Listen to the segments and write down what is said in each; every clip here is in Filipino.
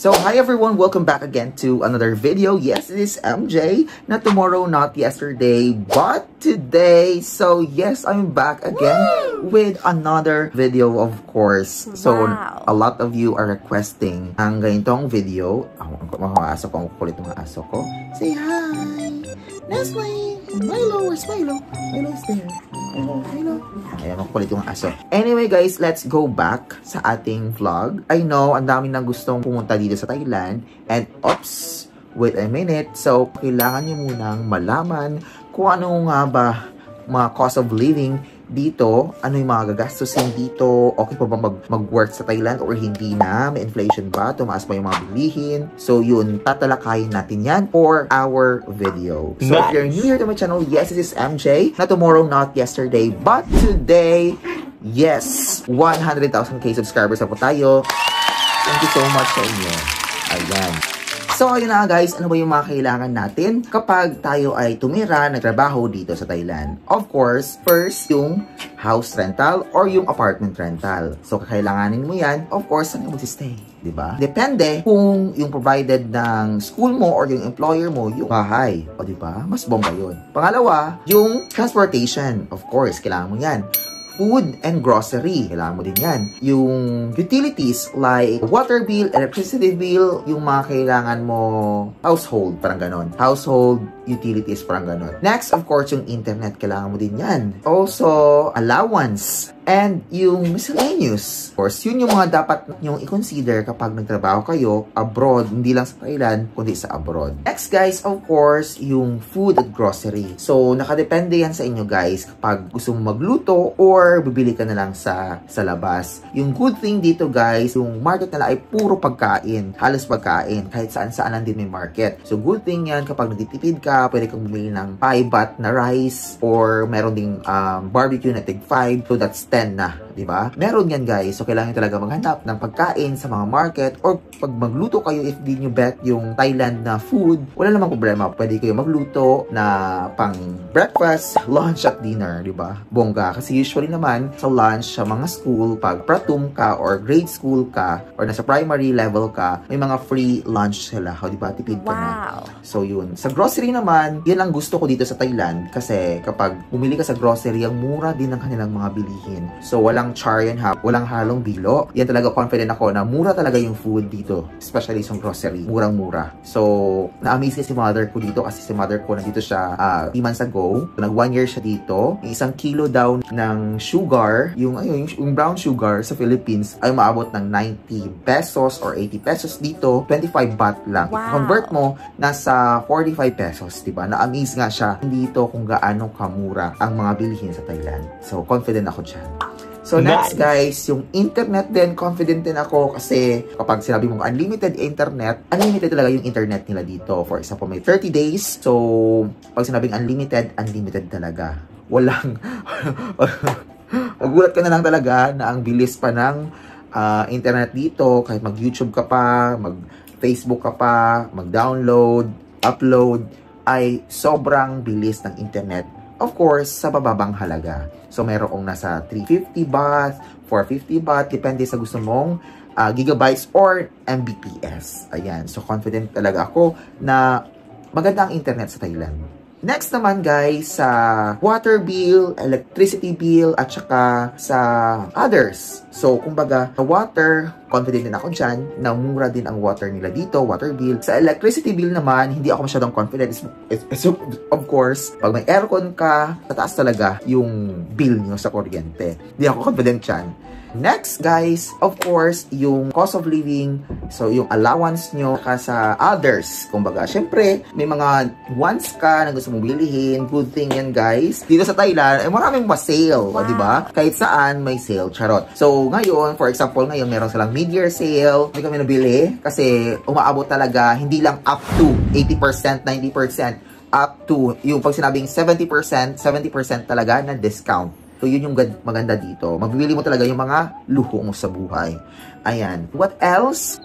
So, hi everyone! Welcome back again to another video. Yes, it is MJ. Not tomorrow, not yesterday, but today. So, yes, I'm back again with another video, of course. So, a lot of you are requesting ang ganitong video. Mga aso ko, ang kulit ng aso ko. Say hi! Nestle! Milo! Where's Milo? Milo's there. Milo. Ayan, makulit yung aso. Anyway guys, let's go back sa ating vlog. I know, ang dami nang gustong pumunta dito sa Thailand. And, oops, wait a minute. So, kailangan nyo munang malaman kung ano nga ba mga cost of living dito, ano yung mga gagastusin dito, okay pa ba mag-work sa Thailand or hindi na, may inflation ba, tumaas ba yung mga bilihin. So yun, tatalakayin natin yan for our video. So if you're new here to my channel, yes, this is MJ, not tomorrow, not yesterday, but today, yes, 100,000k subscribers na po tayo. Thank you so much sa inyo. Ayan. So, ayun na guys, ano ba yung mga kailangan natin kapag tayo ay tumira, nagtrabaho dito sa Thailand? Of course, first, yung house rental or yung apartment rental. So, kakailanganin mo yan, of course, saan ka mag-stay? Diba? Depende kung yung provided ng school mo or yung employer mo, yung bahay. O diba? Mas bomba yun. Pangalawa, yung transportation. Of course, kailangan mo yan. Food and grocery. Kailangan mo din yan. Yung utilities like water bill, electricity bill, yung mga kailangan mo, household, parang ganon. Household utilities, parang ganon. Next, of course, yung internet. Kailangan mo din yan. Also, allowance. And yung miscellaneous. Of course, yun yung mga dapat nyong i-consider kapag nagtrabaho kayo abroad, hindi lang sa Thailand, kundi sa abroad. Next, guys, of course, yung food at grocery. So, nakadepende yan sa inyo, guys, kapag gusto mo magluto or bibili ka na lang sa labas. Yung good thing dito, guys, yung market nila ay puro pagkain. Halos pagkain. Kahit saan-saan lang din may market. So, good thing yan kapag nagtitipid ka, pwede kang bumili ng 5 baht na rice or meron ding barbecue na tig 5. So, that's 10 na, di ba? Meron yan guys. So, kailangan talaga maghanap ng pagkain sa mga market or pag magluto kayo, if di nyo bet yung Thailand na food, wala namang problema. Pwede kayo magluto na pang breakfast, lunch at dinner, di ba? Bongga. Kasi usually naman sa lunch, sa mga school, pag pratum ka or grade school ka or nasa primary level ka, may mga free lunch sila. O, di ba? Tipid ka na. So, yun. Sa grocery naman, yan ang gusto ko dito sa Thailand kasi kapag bumili ka sa grocery, ang mura din ang kanilang mga bilihin. So, walang char yan ha. Walang halong bilo. Yan talaga confident ako na mura talaga yung food dito. Especially sa grocery. Murang-mura. So, na-amaze si mother ko dito kasi si mother ko nandito siya 3 months ago. So, nag 1 year siya dito. Yung 1 kilo daw ng sugar, yung brown sugar sa Philippines ay maabot ng 90 pesos or 80 pesos dito. 25 baht lang. Wow. I-convert mo, nasa 45 pesos. Diba? Na-amaze nga siya dito kung gaano kamura ang mga bilihin sa Thailand. So, confident ako dyan. So, next guys, yung internet din, confident din ako kasi kapag sinabi mong unlimited internet, unlimited talaga yung internet nila dito. For example, may 30 days. So, pag sinabing unlimited, unlimited talaga. Walang, magulat ka na lang talaga na ang bilis pa ng internet dito. Kahit mag-YouTube ka pa, mag-Facebook ka pa, mag-download, upload, ay sobrang bilis ng internet. Of course, sa bababang halaga. So, mayroong nasa 350 baht, 450 baht, depende sa gusto mong gigabytes or Mbps. Ayan. So, confident talaga ako na maganda ang internet sa Thailand. Next naman guys, sa water bill, electricity bill, at saka sa others. So, kumbaga, sa water, confident din ako dyan na mura din ang water nila dito, water bill. Sa electricity bill naman, hindi ako masyadong confident. So, of course, pag may aircon ka, tataas talaga yung bill nyo sa kuryente. Hindi ako confident dyan. Next, guys, of course, yung cost of living. So, yung allowance nyo sa others. Kumbaga, syempre, may mga wants ka na gusto mong bilihin. Good thing yan, guys. Dito sa Thailand, ay maraming pa-sale. Wow. Diba? Kahit saan, may sale. Charot. So, ngayon, for example, ngayon, meron silang mid-year sale. May kami nabili kasi umaabot talaga, hindi lang up to 80%, 90%, up to, yung pag sinabing 70%, 70% talaga na discount. So, yun yung maganda dito. Mabibili mo talaga yung mga luho mo sa buhay. Ayan. What else?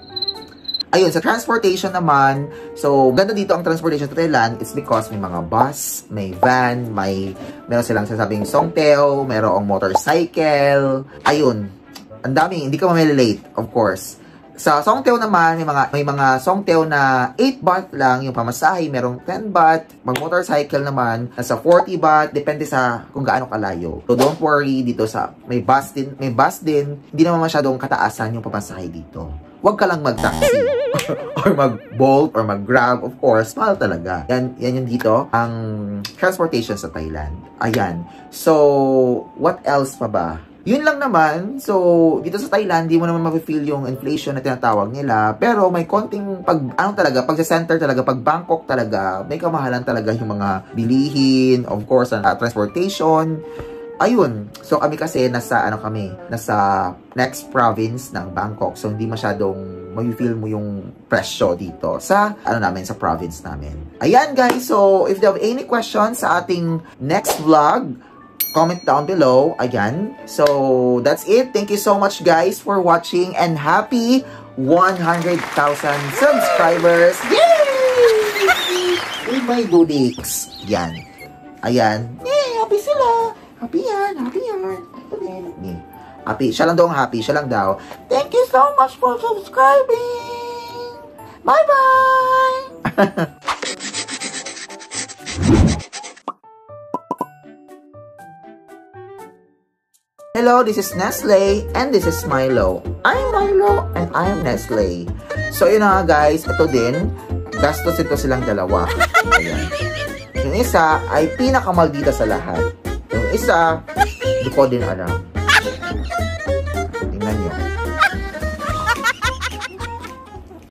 Ayun, sa transportation naman, so, ganda dito ang transportation sa Thailand. It's because may mga bus, may van, meron silang sasabing songteo, merong motorcycle. Ayun, ang dami, hindi ka mamililate, of course. Sa Songthaew naman, may mga Songthaew na 8 baht lang yung pamasahe, merong 10 baht. Pag motorcycle naman, nasa 40 baht, depende sa kung gaano kalayo. So don't worry dito sa may bus din, hindi naman masyadong kataasan yung pamasahe dito. Huwag ka lang mag-taxi or mag-Bolt or mag-Grab, of course, mahal talaga. Yan yung dito, ang transportation sa Thailand. Ayan. So, what else pa ba? Yun lang naman. So, dito sa Thailand, di mo naman ma-feel yung inflation na tinatawag nila. Pero may konting pag sa center talaga, pag Bangkok talaga, may kamahalan talaga yung mga bilihin, of course, transportation. Ayun. So, kami kasi nasa next province ng Bangkok. So, hindi masyadong ma-feel mo yung presyo dito sa, sa province namin. Ayan, guys. So, if you have any questions sa ating next vlog, comment down below. Ayan. So, that's it. Thank you so much, guys, for watching. And happy 100,000 subscribers. Yay! With my budiks. Yan. Ayan. Yay! Happy sila. Happy yan. Happy yan. Happy. Siya lang daw ang happy. Siya lang daw. Thank you so much for subscribing. Bye-bye! Hello, this is Nestle, and this is Milo. I'm Milo, and I'm Nestle. So, yun na nga guys, ito din, gastos ito silang dalawa. Ayan. Yung isa ay pinakamaldita sa lahat. Yung isa, di ko din alam.